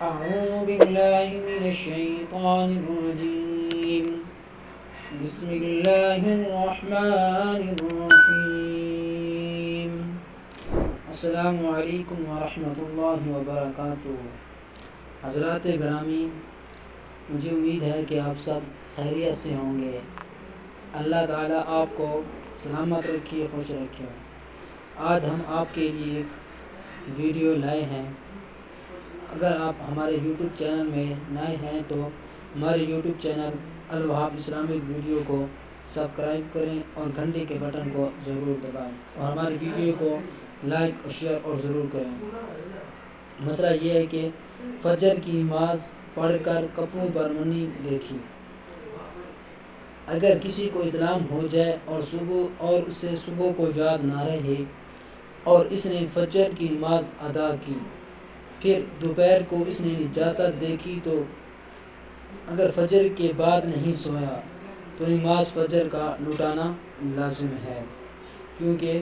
أعوذ بالله من الشيطان الرجيم بسم الله الرحمن الرحيم السلام علیکم ورحمۃ اللہ وبرکاتہ۔ حضرات گرامی، مجھے امید ہے کہ آپ سب خیریت سے ہوں گے۔ اللہ تعالیٰ آپ کو سلامت رکھے، خوش رکھے۔ آج ہم آپ کے لیے ایک ویڈیو لائے ہیں۔ اگر آپ ہمارے یوٹیوب چینل میں نئے ہیں تو ہمارے یوٹیوب چینل الوہاب اسلامک ویڈیو کو سبسکرائب کریں اور گھنٹے کے بٹن کو ضرور دبائیں، اور ہماری ویڈیو کو لائک اور شیئر اور ضرور کریں۔ مسئلہ یہ ہے کہ فجر کی نماز پڑھ کر کپڑوں پر منی دیکھی۔ اگر کسی کو اطلاع ہو جائے اور اسے صبح کو یاد نہ رہے اور اس نے فجر کی نماز ادا کی، پھر دوپہر کو اس نے نجاست دیکھی، تو اگر فجر کے بعد نہیں سویا تو نماز فجر کا لٹانا لازم ہے، کیونکہ